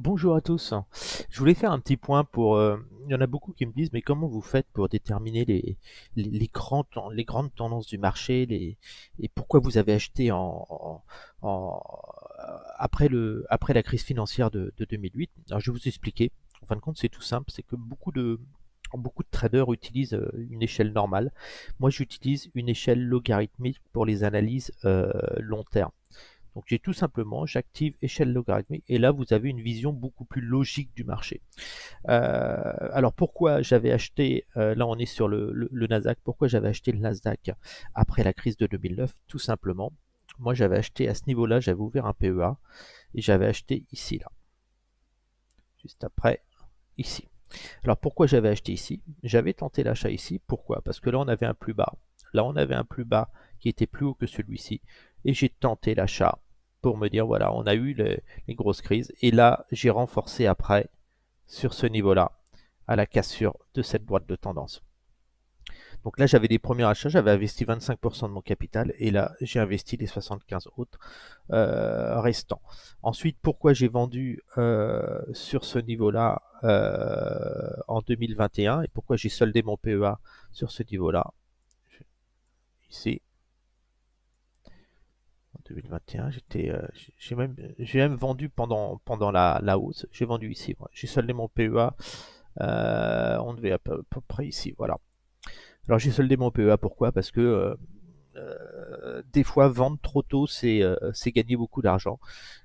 Bonjour à tous. Je voulais faire un petit point pour. Il y en a beaucoup qui me disent, mais comment vous faites pour déterminer les grandes tendances du marché, et pourquoi vous avez acheté en- après la crise financière de 2008? Alors, je vais vous expliquer. En fin de compte, c'est tout simple, c'est que beaucoup de traders utilisent une échelle normale. Moi, j'utilise une échelle logarithmique pour les analyses long terme. Donc j'ai tout simplement, j'active échelle logarithmique et là vous avez une vision beaucoup plus logique du marché. Alors pourquoi j'avais acheté, là on est sur le Nasdaq, pourquoi j'avais acheté le Nasdaq après la crise de 2009? Tout simplement, moi j'avais acheté à ce niveau-là, j'avais ouvert un PEA et j'avais acheté ici, là, juste après, ici. Alors pourquoi j'avais acheté ici? J'avais tenté l'achat ici, pourquoi? Parce que là on avait un plus bas. Là on avait un plus bas qui était plus haut que celui-ci. Et j'ai tenté l'achat pour me dire voilà, on a eu les grosses crises. Et là j'ai renforcé après sur ce niveau-là à la cassure de cette boîte de tendance. Donc là j'avais des premiers achats, j'avais investi 25% de mon capital et là j'ai investi les 75 autres restants. Ensuite, pourquoi j'ai vendu sur ce niveau-là en 2021 et pourquoi j'ai soldé mon PEA sur ce niveau-là ici en 2021, j'ai même vendu pendant la hausse. J'ai vendu ici, moi. J'ai soldé mon PEA. On devait à peu près ici, voilà. Alors j'ai soldé mon PEA, pourquoi? Parce que des fois, vendre trop tôt, c'est gagner beaucoup d'argent.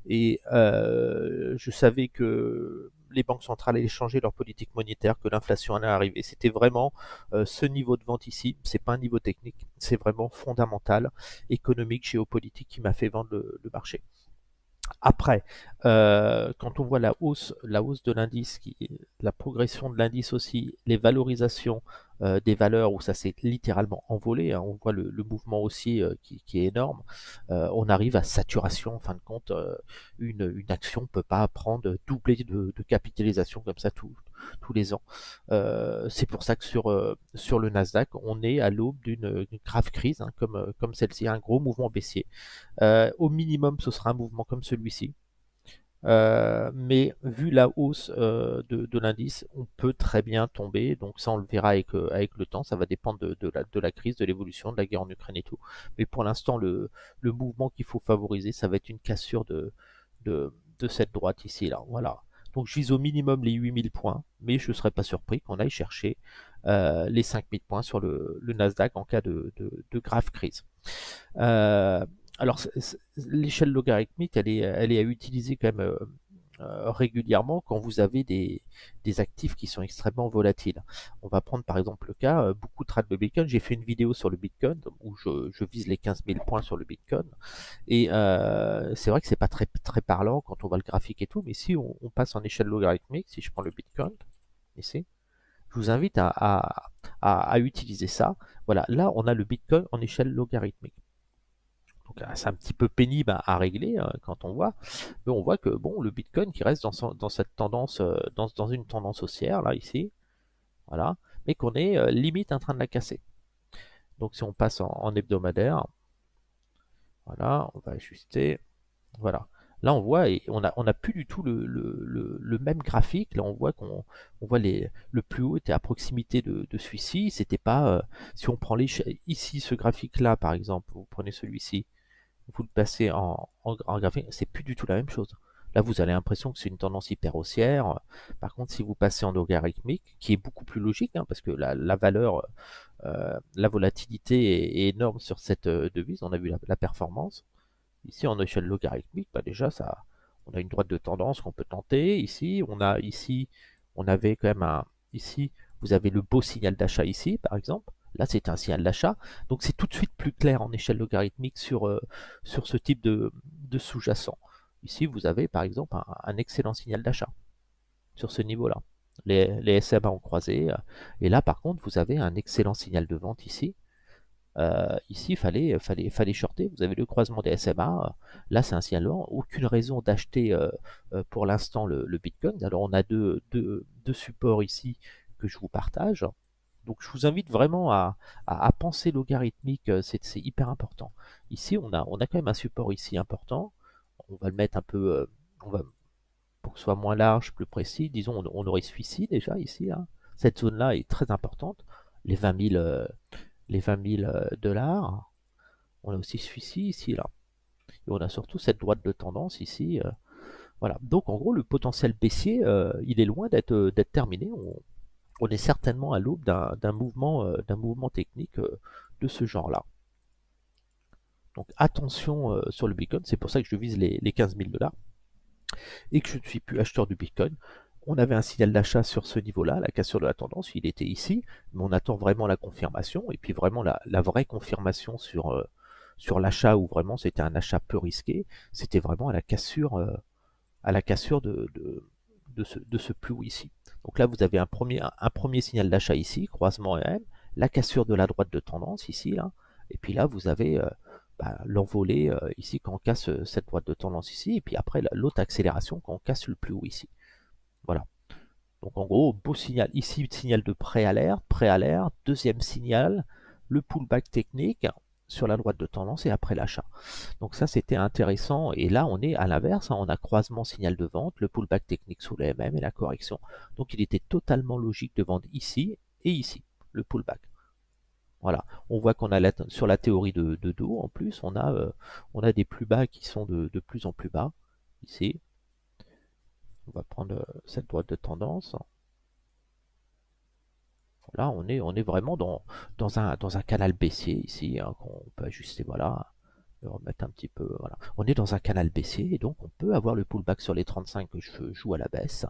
Et je savais que les banques centrales allaient changer leur politique monétaire, que l'inflation allait arriver. C'était vraiment ce niveau de vente ici. C'est pas un niveau technique, c'est vraiment fondamental, économique, géopolitique qui m'a fait vendre le marché. Après, quand on voit la hausse de l'indice, la progression de l'indice aussi, les valorisations des valeurs où ça s'est littéralement envolé, hein, on voit le mouvement haussier qui est énorme, on arrive à saturation en fin de compte. Une action ne peut pas prendre doubler de capitalisation comme ça tous les ans. C'est pour ça que sur le Nasdaq, on est à l'aube d'une grave crise, hein, comme celle-ci, un gros mouvement baissier. Au minimum, ce sera un mouvement comme celui-ci. Mais vu la hausse de l'indice, on peut très bien tomber. Donc ça, on le verra avec le temps. Ça va dépendre de la crise, de l'évolution, de la guerre en Ukraine et tout. Mais pour l'instant, le mouvement qu'il faut favoriser, ça va être une cassure de cette droite ici, là. Voilà. Donc je vise au minimum les 8000 points, mais je ne serais pas surpris qu'on aille chercher les 5000 points sur le Nasdaq en cas de grave crise. Euh, alors, l'échelle logarithmique, elle est à utiliser quand même régulièrement quand vous avez des actifs qui sont extrêmement volatiles. On va prendre par exemple le cas, beaucoup trade le Bitcoin. J'ai fait une vidéo sur le Bitcoin où je vise les 15 000 points sur le Bitcoin. Et c'est vrai que c'est pas très parlant quand on voit le graphique et tout, mais si on passe en échelle logarithmique, si je prends le Bitcoin, ici, je vous invite à utiliser ça. Voilà, là on a le Bitcoin en échelle logarithmique. Donc c'est un petit peu pénible à régler quand on voit, mais on voit que bon, le Bitcoin qui reste dans cette tendance, dans une tendance haussière là ici, voilà, mais qu'on est limite en train de la casser. Donc si on passe en hebdomadaire, voilà, on va ajuster, voilà. Là on voit et on a plus du tout le même graphique. Là on voit le plus haut était à proximité de celui-ci. C'était pas si on prend ici ce graphique là par exemple, vous prenez celui-ci vous le passez en graphique, c'est plus du tout la même chose. Là, vous avez l'impression que c'est une tendance hyper haussière. Par contre, si vous passez en logarithmique, qui est beaucoup plus logique, hein, parce que la valeur, la volatilité est énorme sur cette devise, on a vu la performance. Ici, en échelle logarithmique, bah déjà, on a une droite de tendance qu'on peut tenter. Ici, on avait quand même ici, vous avez le beau signal d'achat ici, par exemple. Là, c'est un signal d'achat. Donc, c'est tout de suite plus clair en échelle logarithmique sur ce type de sous-jacent. Ici, vous avez, par exemple, un excellent signal d'achat sur ce niveau-là. Les SMA ont croisé. Et là, par contre, vous avez un excellent signal de vente ici. Ici, fallait shorter. Vous avez le croisement des SMA. Là, c'est un signal lent. Aucune raison d'acheter pour l'instant le Bitcoin. Alors, on a deux supports ici que je vous partage. Donc, je vous invite vraiment à penser logarithmique. C'est hyper important. Ici, on a quand même un support ici important. On va le mettre un peu. On va pour que ce soit moins large, plus précis, disons, on aurait celui-ci déjà ici, hein. Cette zone-là est très importante, les 20 000, les 20 000 dollars. On a aussi celui-ci, ici, là. Et on a surtout cette droite de tendance ici. Voilà. Donc en gros, le potentiel baissier, il est loin d'être terminé. On est certainement à l'aube d'un mouvement technique de ce genre-là. Donc attention sur le Bitcoin, c'est pour ça que je vise les 15 000 dollars et que je ne suis plus acheteur du Bitcoin. On avait un signal d'achat sur ce niveau-là, la cassure de la tendance, il était ici, mais on attend vraiment la confirmation, et puis vraiment la vraie confirmation sur l'achat, où vraiment c'était un achat peu risqué, c'était vraiment à la cassure de ce plus haut ici. Donc là, vous avez un premier signal d'achat ici, croisement M, la cassure de la droite de tendance ici, là, et puis là, vous avez l'envolée ici quand on casse cette droite de tendance ici, et puis après l'autre accélération quand on casse le plus haut ici. Voilà. Donc en gros, beau signal. Ici, signal de pré-alerte, deuxième signal, le pullback technique sur la droite de tendance et après l'achat. Donc ça, c'était intéressant. Et là, on est à l'inverse, hein, on a croisement signal de vente, le pullback technique sous le MM et la correction. Donc il était totalement logique de vendre ici et ici, le pullback. Voilà, on voit qu'on a sur la théorie de dos, en plus, on a des plus bas qui sont de plus en plus bas. Ici, on va prendre cette droite de tendance. Là, on est vraiment dans un canal baissier ici, hein, qu'on peut ajuster, voilà, et remettre un petit peu, voilà. On est dans un canal baissier et donc on peut avoir le pullback sur les 35 que je joue à la baisse.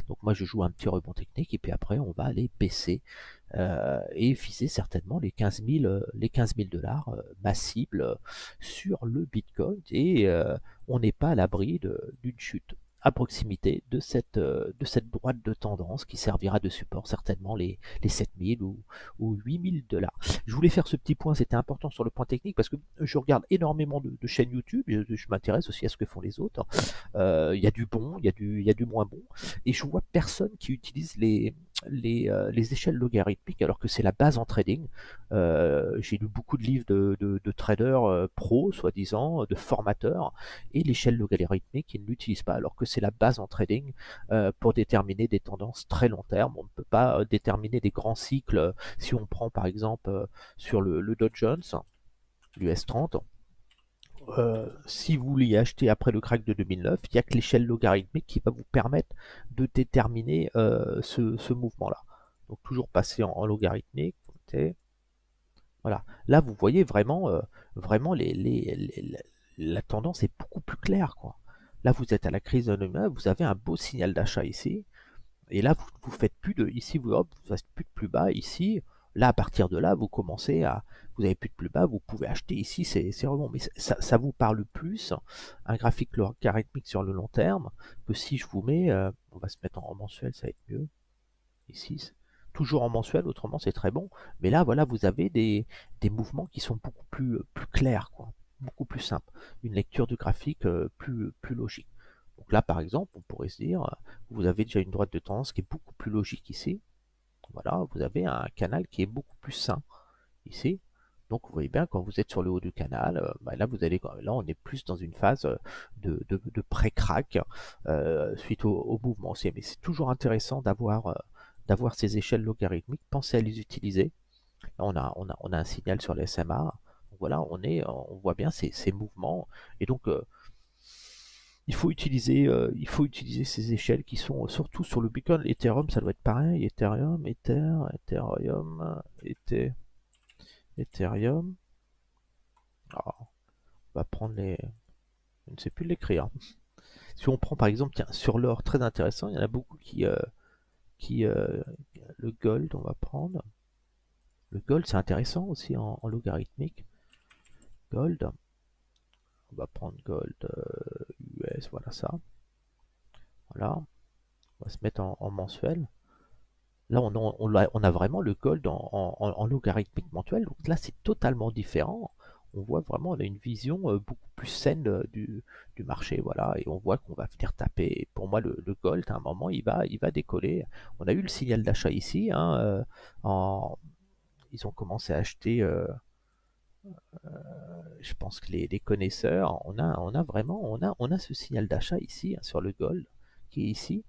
Donc moi je joue un petit rebond technique et puis après on va aller baisser et viser certainement les 15 000 dollars ma cible sur le Bitcoin et on n'est pas à l'abri d'une chute à proximité de cette droite de tendance qui servira de support certainement les 7000 ou 8000 dollars. Je voulais faire ce petit point, c'était important sur le point technique parce que je regarde énormément de chaînes YouTube, je m'intéresse aussi à ce que font les autres. Il y a du bon, il y a du moins bon, et je vois personne qui utilise les échelles logarithmiques alors que c'est la base en trading. J'ai lu beaucoup de livres de traders pros, soi-disant, de formateurs, et l'échelle logarithmique, ils ne l'utilisent pas alors que c'est la base en trading pour déterminer des tendances très long terme. On ne peut pas déterminer des grands cycles. Si on prend par exemple sur le Dow Jones, l'US 30, si vous voulez acheter après le crack de 2009, il n'y a que l'échelle logarithmique qui va vous permettre de déterminer ce mouvement-là. Donc toujours passer en logarithmique. Okay. Voilà. Là, vous voyez vraiment, vraiment la tendance est beaucoup plus claire, quoi. Là, vous êtes à la crise de 2009, vous avez un beau signal d'achat ici. Et là, vous faites plus de, ici, hop, vous faites plus de plus bas, ici. Là, à partir de là, vous avez plus de plus bas, vous pouvez acheter ici, c'est vraiment, mais ça vous parle plus, un graphique logarithmique sur le long terme, que si je vous mets, on va se mettre en mensuel, ça va être mieux, ici, toujours en mensuel, autrement c'est très bon, mais là, voilà, vous avez des mouvements qui sont beaucoup plus clairs, quoi, beaucoup plus simples, une lecture du graphique plus logique. Donc là, par exemple, on pourrait se dire, vous avez déjà une droite de tendance qui est beaucoup plus logique ici. Voilà, vous avez un canal qui est beaucoup plus sain ici. Donc vous voyez bien, quand vous êtes sur le haut du canal, là, là on est plus dans une phase de pré-crack suite au mouvement aussi. Mais c'est toujours intéressant d'avoir ces échelles logarithmiques. Pensez à les utiliser. Là, on a un signal sur le SMA. Donc voilà, on voit bien ces mouvements. Et donc, il faut utiliser ces échelles qui sont surtout sur le Bitcoin. Ethereum, ça doit être pareil. Ethereum. Alors, on va prendre les. Je ne sais plus l'écrire. Si on prend par exemple, tiens, sur l'or, très intéressant, il y en a beaucoup qui le gold, on va prendre. Le gold, c'est intéressant aussi en logarithmique. Gold, on va prendre gold US, voilà ça. Voilà, on va se mettre en mensuel. Là, on a vraiment le gold en logarithmique mensuel. Donc là, c'est totalement différent. On voit vraiment, on a une vision beaucoup plus saine du marché. Voilà, et on voit qu'on va venir taper. Et pour moi, le gold, à un moment, il va décoller. On a eu le signal d'achat ici. Hein, ils ont commencé à acheter. Je pense que les connaisseurs, on a vraiment, on a ce signal d'achat ici hein, sur le gold qui est ici.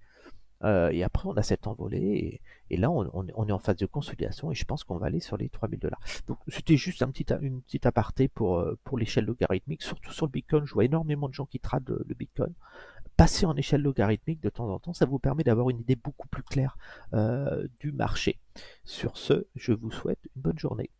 Et après, on a cette envolée. Et là, on est en phase de consolidation. Et je pense qu'on va aller sur les 3000 $. Donc, c'était juste une petite aparté pour l'échelle logarithmique. Surtout sur le Bitcoin, je vois énormément de gens qui tradent le Bitcoin. Passer en échelle logarithmique de temps en temps, ça vous permet d'avoir une idée beaucoup plus claire du marché. Sur ce, je vous souhaite une bonne journée.